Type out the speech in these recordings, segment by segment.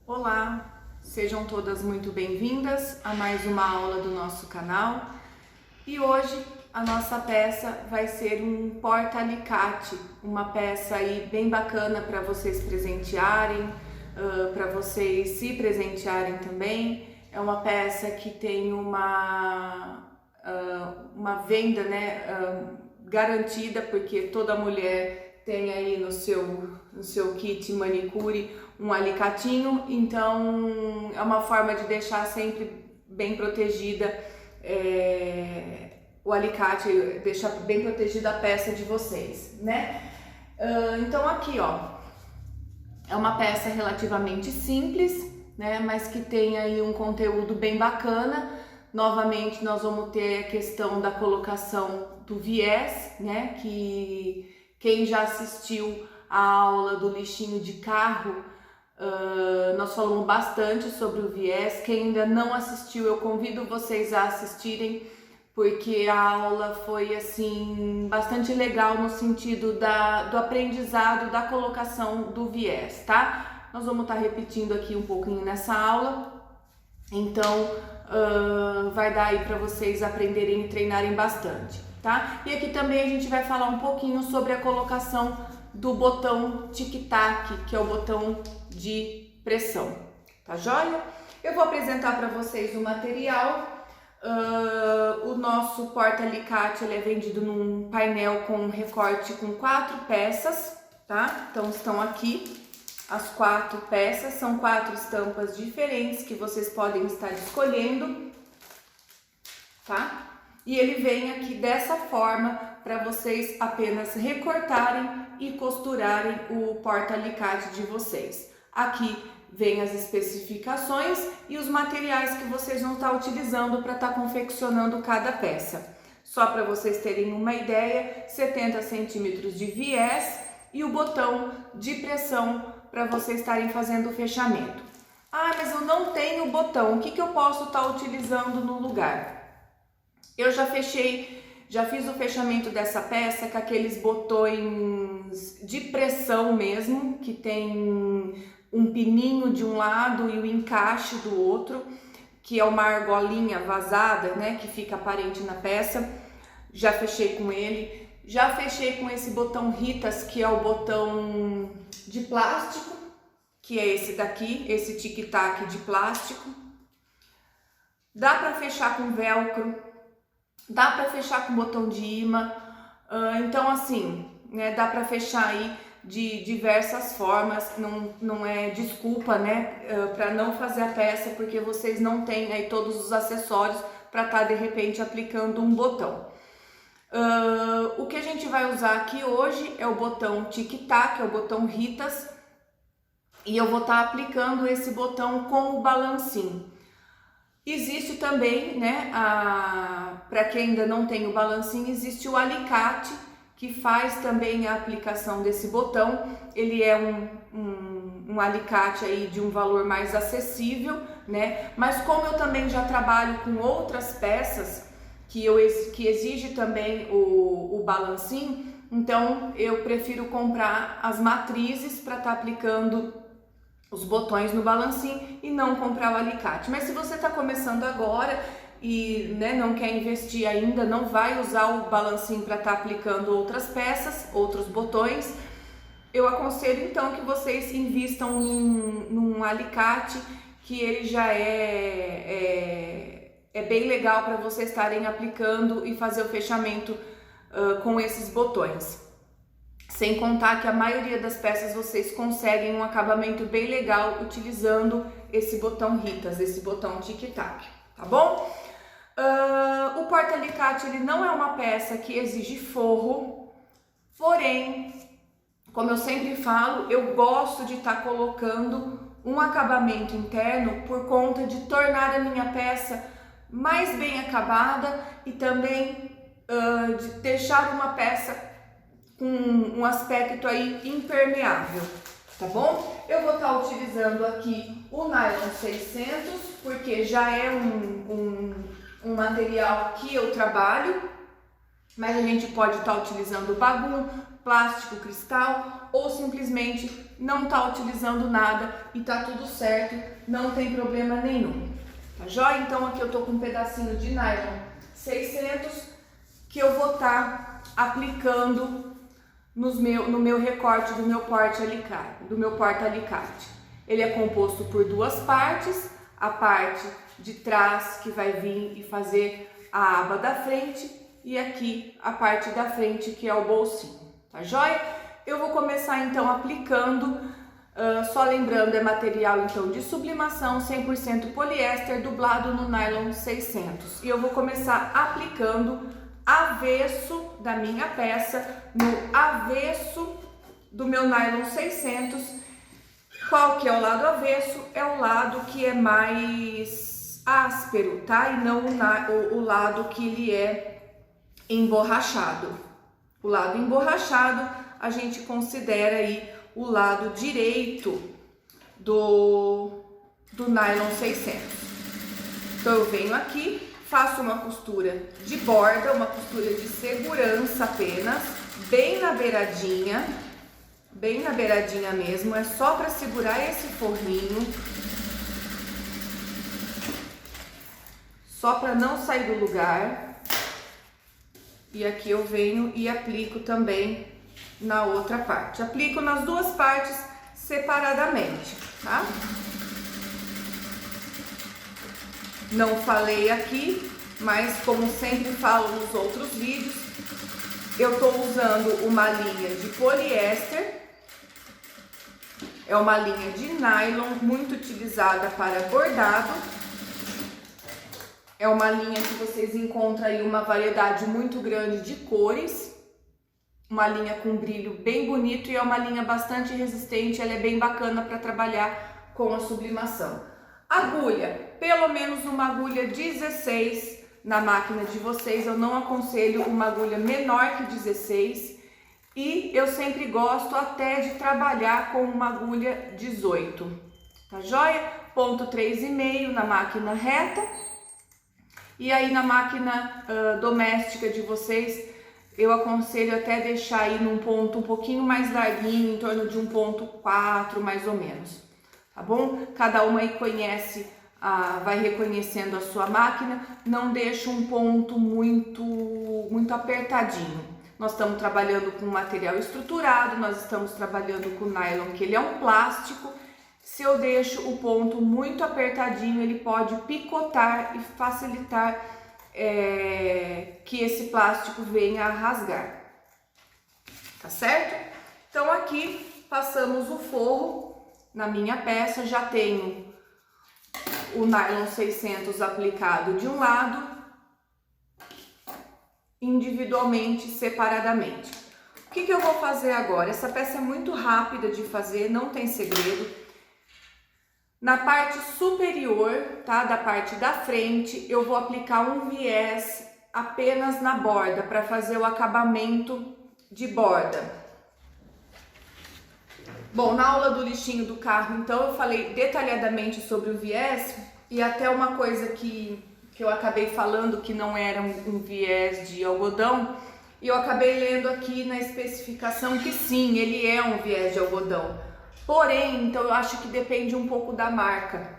Olá, sejam todas muito bem-vindas a mais uma aula do nosso canal. E hoje a nossa peça vai ser um porta-alicate, uma peça aí bem bacana para vocês presentearem, para vocês se presentearem também. É uma peça que tem uma venda, garantida, porque toda mulher tem aí no seu kit manicure um alicatinho, então é uma forma de deixar sempre bem protegida o alicate, deixar bem protegida a peça de vocês, né? Então aqui, ó, é uma peça relativamente simples, né? Mas que tem aí um conteúdo bem bacana. Novamente nós vamos ter a questão da colocação do viés, né? Que quem já assistiu a aula do lixinho de carro, nós falamos bastante sobre o viés. Quem ainda não assistiu, eu convido vocês a assistirem, porque a aula foi assim bastante legal no sentido do aprendizado da colocação do viés, tá? Nós vamos estar repetindo aqui um pouquinho nessa aula, então vai dar aí para vocês aprenderem e treinarem bastante, tá? E aqui também a gente vai falar um pouquinho sobre a colocação do botão tic-tac, que é o botão de pressão, tá joia? Eu vou apresentar para vocês o material. O nosso porta-alicate ele é vendido num painel com recorte com 4 peças, tá? Então estão aqui as 4 peças, são 4 estampas diferentes que vocês podem estar escolhendo, tá? E ele vem aqui dessa forma para vocês apenas recortarem e costurarem o porta-alicate de vocês. Aqui vem as especificações e os materiais que vocês vão estar utilizando para estar confeccionando cada peça. Só para vocês terem uma ideia, 70 centímetros de viés e o botão de pressão para vocês estarem fazendo o fechamento. Ah, mas eu não tenho botão, o que eu posso estar utilizando no lugar? Eu já fiz o fechamento dessa peça com aqueles botões de pressão mesmo, que tem um pininho de um lado e o encaixe do outro, que é uma argolinha vazada, né, que fica aparente na peça. Já fechei com ele. Já fechei com esse botão Ritas, que é o botão de plástico, que é esse daqui, esse tic-tac de plástico. Dá para fechar com velcro, dá para fechar com botão de imã, então assim, né, dá para fechar aí de diversas formas. Não é desculpa, né, para não fazer a peça, porque vocês não têm aí todos os acessórios para estar de repente aplicando um botão. O que a gente vai usar aqui hoje é o botão tic-tac, é o botão Ritas, e eu vou estar aplicando esse botão com o balancinho. Existe também, né, para quem ainda não tem o balancinho, existe o alicate, que faz também a aplicação desse botão. Ele é um alicate aí de um valor mais acessível, né, mas como eu também já trabalho com outras peças que exige também o balancinho, então eu prefiro comprar as matrizes para estar aplicando os botões no balancinho e não comprar o alicate. Mas se você está começando agora e, né, não quer investir ainda, não vai usar o balancinho para estar aplicando outras peças, outros botões, eu aconselho então que vocês invistam num alicate, que ele já é bem legal para vocês estarem aplicando e fazer o fechamento com esses botões. Sem contar que a maioria das peças vocês conseguem um acabamento bem legal utilizando esse botão Ritas, esse botão tic-tac, tá bom? O porta-alicate ele não é uma peça que exige forro, porém, como eu sempre falo, eu gosto de estar colocando um acabamento interno por conta de tornar a minha peça mais bem acabada e também de deixar uma peça com um aspecto aí impermeável, tá bom? Eu vou estar utilizando aqui o nylon 600, porque já é um material que eu trabalho, mas a gente pode estar utilizando bagum, plástico, cristal ou simplesmente não tá utilizando nada e tá tudo certo, não tem problema nenhum, tá joia? Então aqui eu tô com um pedacinho de nylon 600 que eu vou estar aplicando no meu recorte do meu porta-alicate. Ele é composto por duas partes, a parte de trás que vai vir e fazer a aba da frente e aqui a parte da frente que é o bolsinho, tá joia? Eu vou começar então aplicando, só lembrando, é material então de sublimação 100% poliéster dublado no nylon 600 e eu vou começar aplicando avesso da minha peça no avesso do meu nylon 600. Qual que é o lado avesso? É o lado que é mais áspero, tá? E não o lado que ele é emborrachado. O lado emborrachado a gente considera aí o lado direito do nylon 600. Então eu venho aqui, faço uma costura de borda, uma costura de segurança apenas, bem na beiradinha mesmo, é só para segurar esse forrinho, só para não sair do lugar. E aqui eu venho e aplico também na outra parte, aplico nas duas partes separadamente, tá? Não falei aqui, mas como sempre falo nos outros vídeos, eu tô usando uma linha de poliéster, é uma linha de nylon muito utilizada para bordado, é uma linha que vocês encontram aí uma variedade muito grande de cores, uma linha com brilho bem bonito e é uma linha bastante resistente, ela é bem bacana para trabalhar com a sublimação. Agulha, pelo menos uma agulha 16 na máquina de vocês, eu não aconselho uma agulha menor que 16 e eu sempre gosto até de trabalhar com uma agulha 18, tá joia? Ponto 3,5 na máquina reta e aí na máquina doméstica de vocês eu aconselho até deixar aí num ponto um pouquinho mais larguinho, em torno de 1,4 mais ou menos, tá bom? Cada uma aí conhece, vai reconhecendo a sua máquina, não deixa um ponto muito apertadinho. Nós estamos trabalhando com material estruturado, nós estamos trabalhando com nylon, que ele é um plástico. Se eu deixo o ponto muito apertadinho, ele pode picotar e facilitar que esse plástico venha a rasgar, tá certo? Então aqui passamos o forro na minha peça, já tenho o nylon 600 aplicado de um lado, individualmente, separadamente. O que eu vou fazer agora? Essa peça é muito rápida de fazer, não tem segredo. Na parte superior, tá, da parte da frente, eu vou aplicar um viés apenas na borda, para fazer o acabamento de borda. Bom, na aula do lixinho do carro, então, eu falei detalhadamente sobre o viés, e até uma coisa que eu acabei falando que não era um viés de algodão, e eu acabei lendo aqui na especificação que sim, ele é um viés de algodão. Porém, então eu acho que depende um pouco da marca.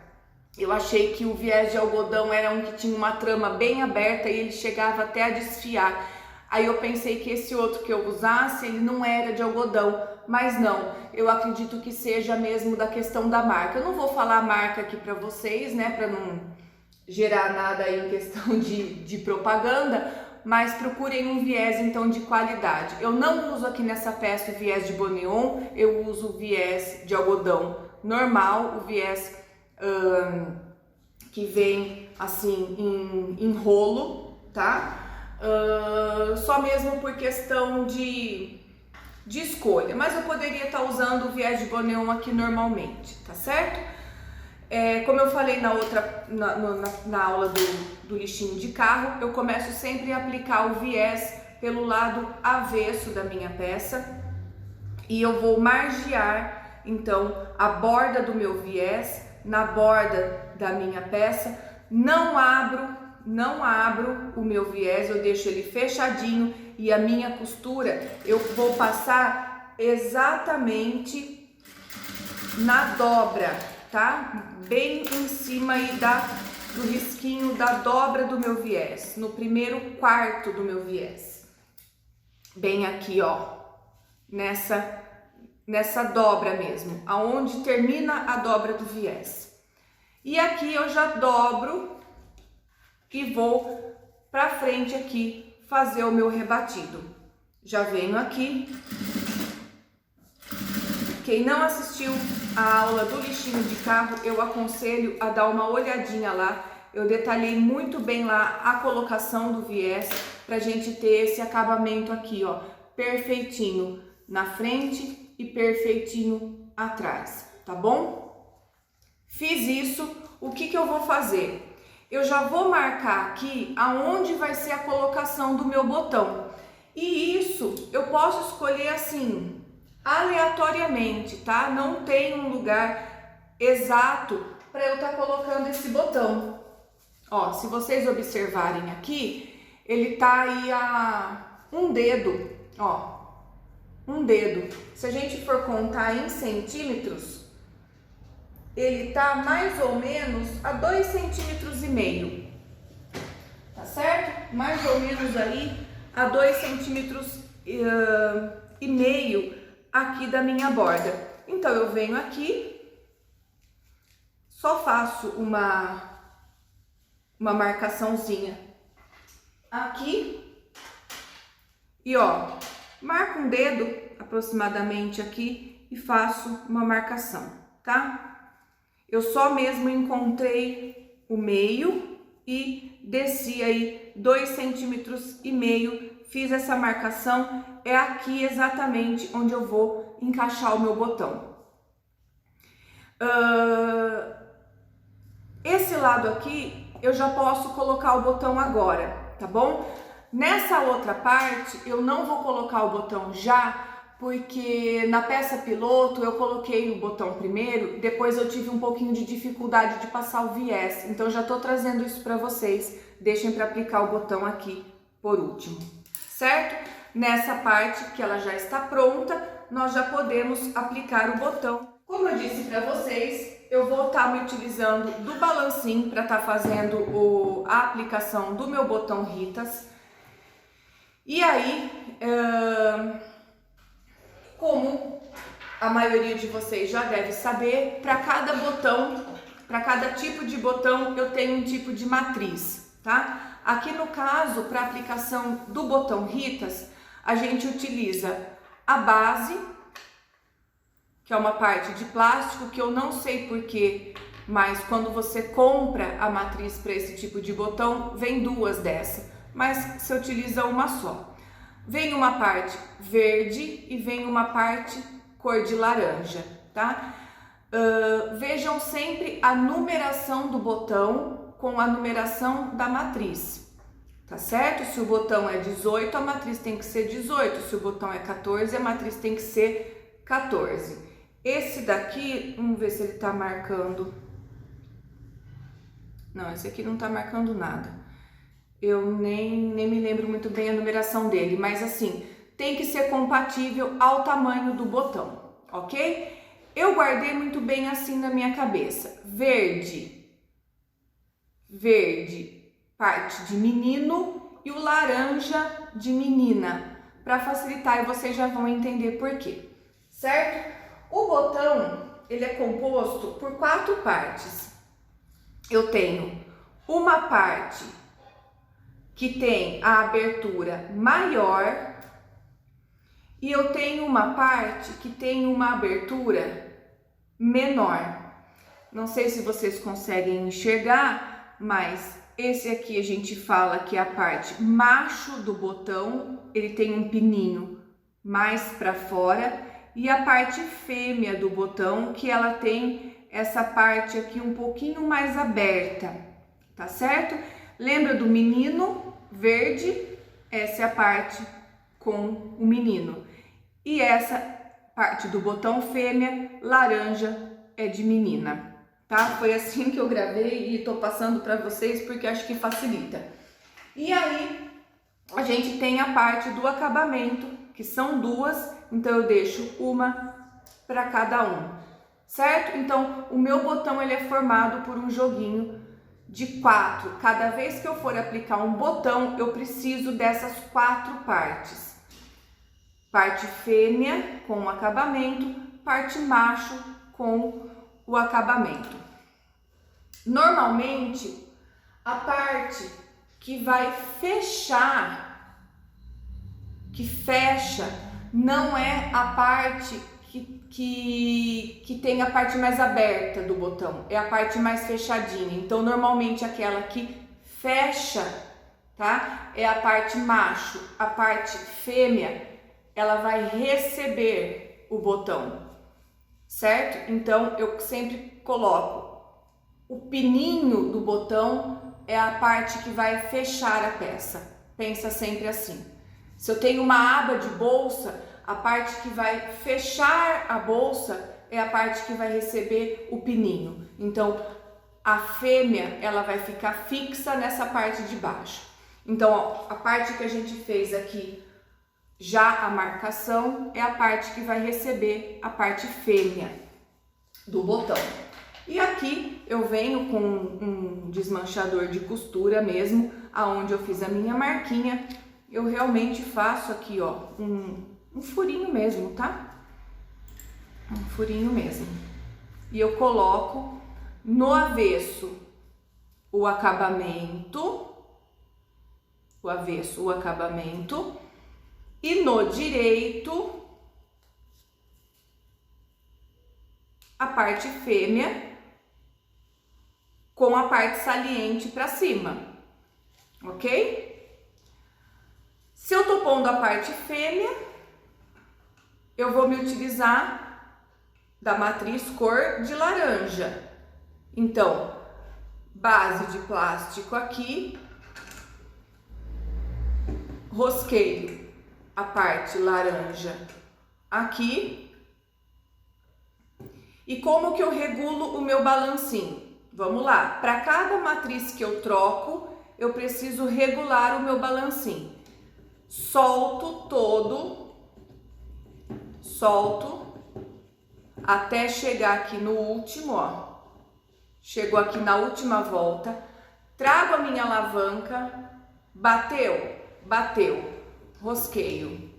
Eu achei que o viés de algodão era um que tinha uma trama bem aberta e ele chegava até a desfiar. Aí eu pensei que esse outro que eu usasse, ele não era de algodão, mas não. Eu acredito que seja mesmo da questão da marca. Eu não vou falar a marca aqui para vocês, né, para não gerar nada aí em questão de propaganda, mas procurem um viés então de qualidade. Eu não uso aqui nessa peça o viés de Boneon, eu uso o viés de algodão normal, o viés que vem assim em rolo, tá? Só mesmo por questão de escolha, mas eu poderia estar usando o viés de Boneon aqui normalmente, tá certo? Como eu falei na aula do lixinho de carro, eu começo sempre a aplicar o viés pelo lado avesso da minha peça e eu vou margear então a borda do meu viés na borda da minha peça. Não abro o meu viés, eu deixo ele fechadinho e a minha costura eu vou passar exatamente na dobra, tá? Bem em cima aí do risquinho da dobra do meu viés, no primeiro quarto do meu viés. Bem aqui, ó, nessa dobra mesmo, aonde termina a dobra do viés. E aqui eu já dobro e vou pra frente aqui fazer o meu rebatido. Já venho aqui. Quem não assistiu a aula do lixinho de carro, eu aconselho a dar uma olhadinha lá. Eu detalhei muito bem lá a colocação do viés pra gente ter esse acabamento aqui, ó, perfeitinho na frente e perfeitinho atrás, tá bom? Fiz isso, o que eu vou fazer? Eu já vou marcar aqui aonde vai ser a colocação do meu botão. E isso eu posso escolher assim, aleatoriamente, tá? Não tem um lugar exato para eu estar colocando esse botão. Ó, se vocês observarem aqui, ele tá aí a um dedo, ó, um dedo. Se a gente for contar em centímetros, ele tá mais ou menos a 2,5 centímetros, tá certo? Mais ou menos aí a 2,5 centímetros aqui da minha borda. Então eu venho aqui, só faço uma marcaçãozinha aqui e ó, marco um dedo aproximadamente aqui e faço uma marcação, tá? Eu só mesmo encontrei o meio e desci aí 2,5 centímetros, fiz essa marcação, é aqui exatamente onde eu vou encaixar o meu botão. Esse lado aqui eu já posso colocar o botão agora, tá bom? Nessa outra parte eu não vou colocar o botão já, porque na peça piloto eu coloquei o botão primeiro, depois eu tive um pouquinho de dificuldade de passar o viés, então já tô trazendo isso para vocês. Deixem para aplicar o botão aqui por último, certo? Nessa parte que ela já está pronta, nós já podemos aplicar o botão. Como eu disse para vocês, eu vou estar me utilizando do balancinho para estar fazendo a aplicação do meu botão Ritas. E aí, como a maioria de vocês já deve saber, para cada botão, para cada tipo de botão, eu tenho um tipo de matriz, tá? Aqui no caso, para aplicação do botão Ritas, a gente utiliza a base, que é uma parte de plástico, que eu não sei porquê, mas quando você compra a matriz para esse tipo de botão, vem duas dessa, mas você utiliza uma só. Vem uma parte verde e vem uma parte cor de laranja, tá? Vejam sempre a numeração do botão com a numeração da matriz, tá certo? Se o botão é 18, a matriz tem que ser 18. Se o botão é 14, a matriz tem que ser 14. Esse daqui, vamos ver se ele tá marcando. Não, esse aqui não tá marcando nada. Eu nem me lembro muito bem a numeração dele, mas assim, tem que ser compatível ao tamanho do botão, ok? Eu guardei muito bem assim na minha cabeça. Verde, parte de menino, e o laranja de menina, para facilitar, e vocês já vão entender por quê, certo? O botão, ele é composto por 4 partes. Eu tenho uma parte que tem a abertura maior e eu tenho uma parte que tem uma abertura menor. Não sei se vocês conseguem enxergar, mas esse aqui a gente fala que é a parte macho do botão, ele tem um pininho mais para fora, e a parte fêmea do botão, que ela tem essa parte aqui um pouquinho mais aberta, tá certo? Lembra do menino verde? Essa é a parte com o menino. E essa parte do botão fêmea, laranja, é de menina, tá? Foi assim que eu gravei e tô passando para vocês porque acho que facilita. E aí, a gente tem a parte do acabamento, que são duas, então eu deixo uma para cada um, certo? Então, o meu botão ele é formado por um joguinho de 4. Cada vez que eu for aplicar um botão, eu preciso dessas 4 partes. Parte fêmea com o acabamento, parte macho com o acabamento. Normalmente, a parte que vai fechar, que fecha, não é a parte que tem a parte mais aberta do botão, é a parte mais fechadinha. Então, normalmente aquela que fecha, tá? É a parte macho. A parte fêmea, ela vai receber o botão, certo? Então, eu sempre coloco o pininho do botão é a parte que vai fechar a peça. Pensa sempre assim. Se eu tenho uma aba de bolsa, a parte que vai fechar a bolsa é a parte que vai receber o pininho. Então, a fêmea, ela vai ficar fixa nessa parte de baixo. Então, ó, a parte que a gente fez aqui, já a marcação, é a parte que vai receber a parte fêmea do botão. E aqui eu venho com um desmanchador de costura mesmo, aonde eu fiz a minha marquinha. Eu realmente faço aqui, ó, um furinho mesmo, tá? Um furinho mesmo. E eu coloco no avesso o acabamento, o acabamento, e no direito a parte fêmea com a parte saliente para cima, ok? Se eu tô pondo a parte fêmea, eu vou me utilizar da matriz cor de laranja. Então, base de plástico aqui, rosqueio a parte laranja aqui. E como que eu regulo o meu balancinho? Vamos lá, para cada matriz que eu troco, eu preciso regular o meu balancinho. Solto todo, solto, até chegar aqui no último, ó. Chegou aqui na última volta, trago a minha alavanca, bateu, bateu, rosqueio,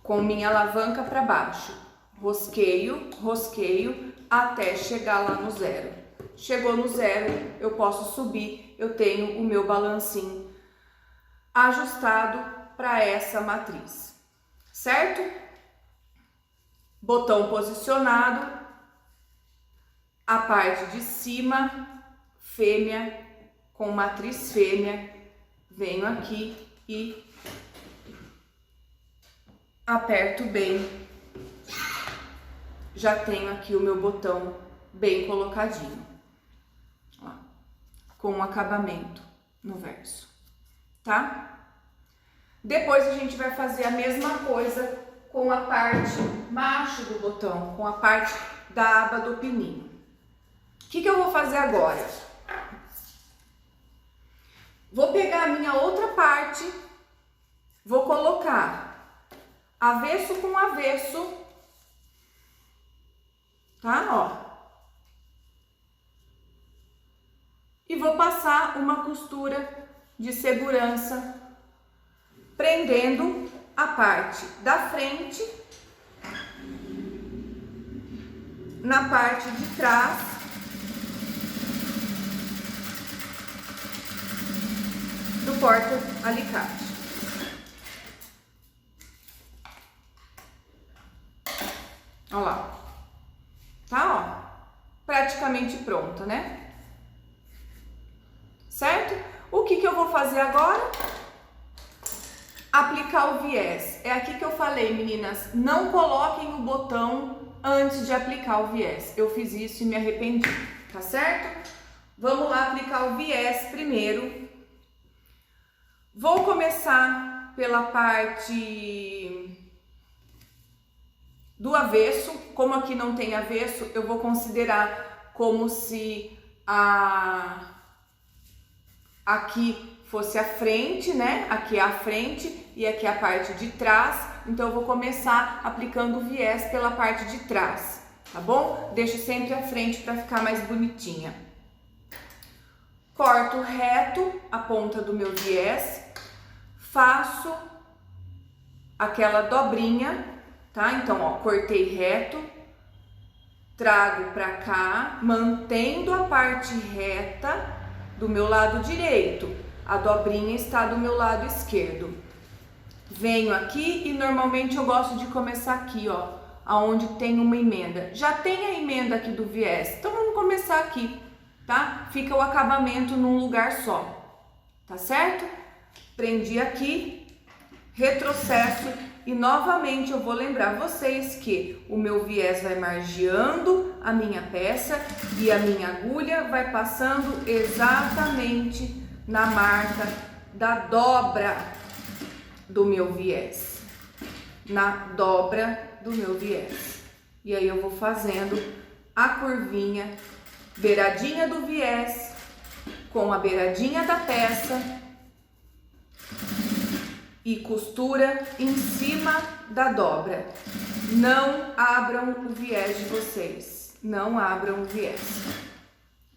com minha alavanca para baixo, rosqueio, rosqueio, até chegar lá no zero. Chegou no zero, eu posso subir, eu tenho o meu balancinho ajustado para essa matriz, certo? Botão posicionado, a parte de cima, fêmea, com matriz fêmea, venho aqui e aperto bem, já tenho aqui o meu botão bem colocadinho, ó, com o acabamento no verso, tá? Depois a gente vai fazer a mesma coisa com a parte macho do botão, com a parte da aba do pininho. O que eu vou fazer agora? Vou pegar a minha outra parte, vou colocar avesso com avesso, tá? Ó. E vou passar uma costura de segurança, prendendo a parte da frente na parte de trás do porta-alicate. Olha lá, tá, ó, praticamente pronta, né? Certo? O que eu vou fazer agora? Aplicar o viés. É aqui que eu falei, meninas, não coloquem o botão antes de aplicar o viés. Eu fiz isso e me arrependi, tá certo? Vamos lá aplicar o viés primeiro. Vou começar pela parte do avesso. Como aqui não tem avesso, eu vou considerar como se aqui fosse a frente, né? Aqui é a frente e aqui é a parte de trás. então eu vou começar aplicando o viés pela parte de trás, tá bom? Deixo sempre a frente para ficar mais bonitinha. Corto reto a ponta do meu viés, faço aquela dobrinha, tá? Então, ó, cortei reto, trago pra cá, mantendo a parte reta do meu lado direito. A dobrinha está do meu lado esquerdo. Venho aqui e normalmente eu gosto de começar aqui, ó, aonde tem uma emenda. Já tem a emenda aqui do viés, então vamos começar aqui, tá? Fica o acabamento num lugar só, tá certo? Prendi aqui, retrocesso e novamente eu vou lembrar vocês que o meu viés vai margeando a minha peça e a minha agulha vai passando exatamente na marca da dobra do meu viés, na dobra do meu viés. E aí eu vou fazendo a curvinha, beiradinha do viés com a beiradinha da peça e costura em cima da dobra. Não abram o viés de vocês, não abram o viés.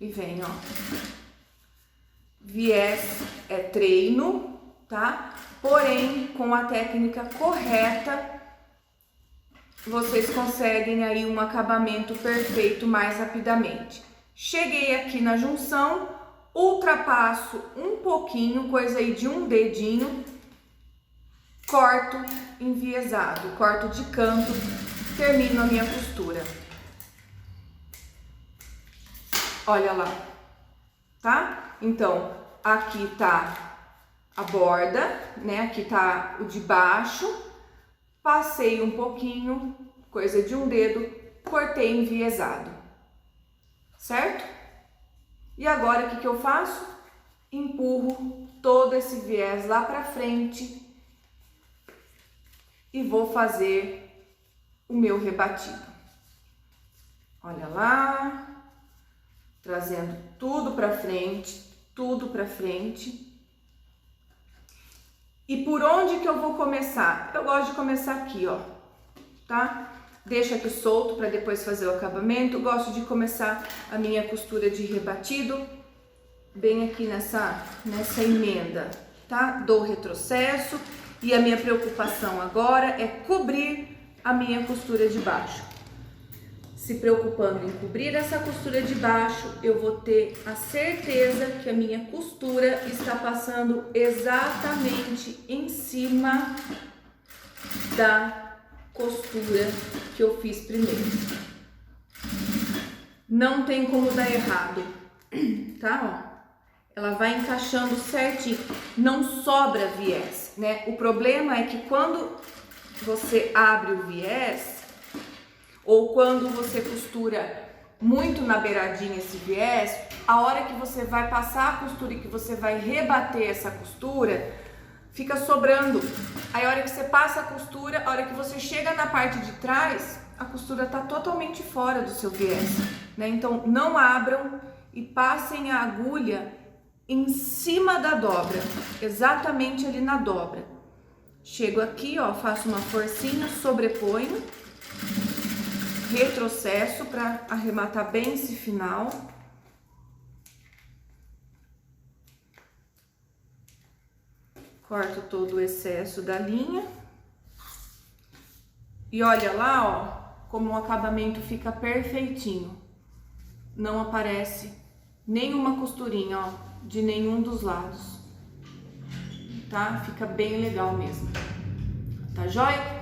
E vem, ó. Viés é treino, tá? Porém, com a técnica correta, vocês conseguem aí um acabamento perfeito mais rapidamente. Cheguei aqui na junção, ultrapasso um pouquinho, coisa aí de um dedinho, corto enviesado, corto de canto, termino a minha costura. Olha lá, tá? Então, aqui tá a borda, né? Aqui tá o de baixo, passei um pouquinho, coisa de um dedo, cortei enviesado, certo? E agora o que eu faço? Empurro todo esse viés lá pra frente e vou fazer o meu rebatido. Olha lá, trazendo tudo pra frente, tudo pra frente. E por onde que eu vou começar? Eu gosto de começar aqui, ó, tá? Deixo aqui solto para depois fazer o acabamento. Gosto de começar a minha costura de rebatido bem aqui nessa emenda, tá? Dou retrocesso e a minha preocupação agora é cobrir a minha costura de baixo. Se preocupando em cobrir essa costura de baixo, eu vou ter a certeza que a minha costura está passando exatamente em cima da costura que eu fiz primeiro. Não tem como dar errado, tá? Ó, ela vai encaixando certinho, não sobra viés, né? O problema é que quando você abre o viés, ou quando você costura muito na beiradinha esse viés, a hora que você vai passar a costura e que você vai rebater essa costura, fica sobrando. Aí a hora que você passa a costura, a hora que você chega na parte de trás, a costura tá totalmente fora do seu viés, né? Então não abram e passem a agulha em cima da dobra, exatamente ali na dobra. Chego aqui, ó, faço uma forcinha, sobreponho, retrocesso para arrematar bem esse final. Corto todo o excesso da linha. E olha lá, ó, como o acabamento fica perfeitinho. Não aparece nenhuma costurinha, ó, de nenhum dos lados. Tá? Fica bem legal mesmo. Tá joia?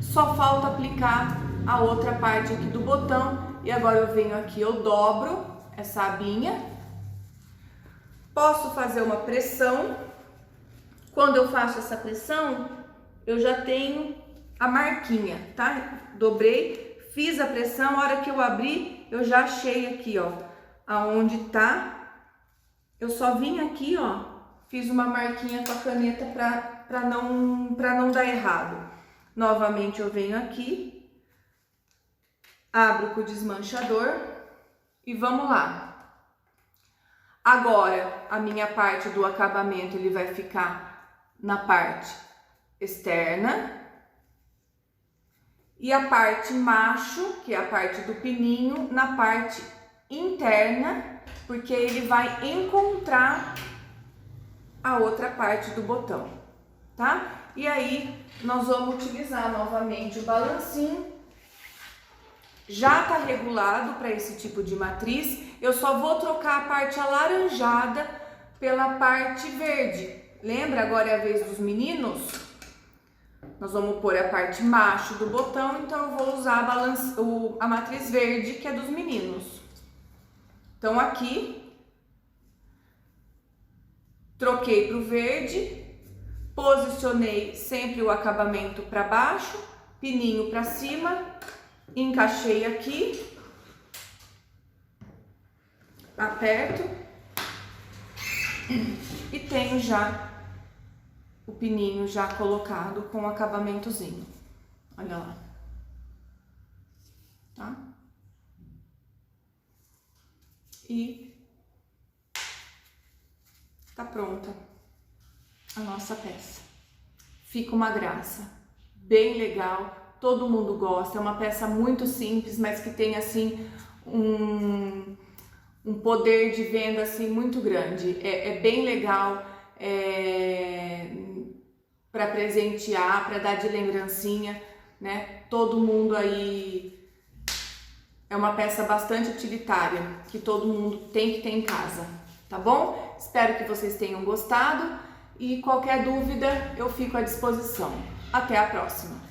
Só falta aplicar a outra parte aqui do botão. E agora eu venho aqui, eu dobro essa abinha. Posso fazer uma pressão. Quando eu faço essa pressão, eu já tenho a marquinha, tá? Dobrei, fiz a pressão, a hora que eu abri, eu já achei aqui, ó, aonde tá. Eu só vim aqui, ó, fiz uma marquinha com a caneta pra não dar errado. Novamente eu venho aqui, abro com o desmanchador e vamos lá. Agora, a minha parte do acabamento, ele vai ficar na parte externa e a parte macho, que é a parte do pininho, na parte interna, porque ele vai encontrar a outra parte do botão, tá? E aí nós vamos utilizar novamente o balancinho. Já tá regulado para esse tipo de matriz, eu só vou trocar a parte alaranjada pela parte verde. Lembra? Agora é a vez dos meninos? Nós vamos pôr a parte macho do botão, então eu vou usar a matriz verde, que é dos meninos. Então aqui, troquei para o verde, posicionei sempre o acabamento para baixo, pininho para cima, encaixei aqui, aperto e tenho já o pininho já colocado com o acabamentozinho. Olha lá. Tá? E tá pronta a nossa peça. Fica uma graça, bem legal, todo mundo gosta. É uma peça muito simples, mas que tem assim um poder de venda assim muito grande. É bem legal, para presentear, para dar de lembrancinha, né? Todo mundo aí, é uma peça bastante utilitária que todo mundo tem que ter em casa, tá bom? Espero que vocês tenham gostado e qualquer dúvida eu fico à disposição. Até a próxima!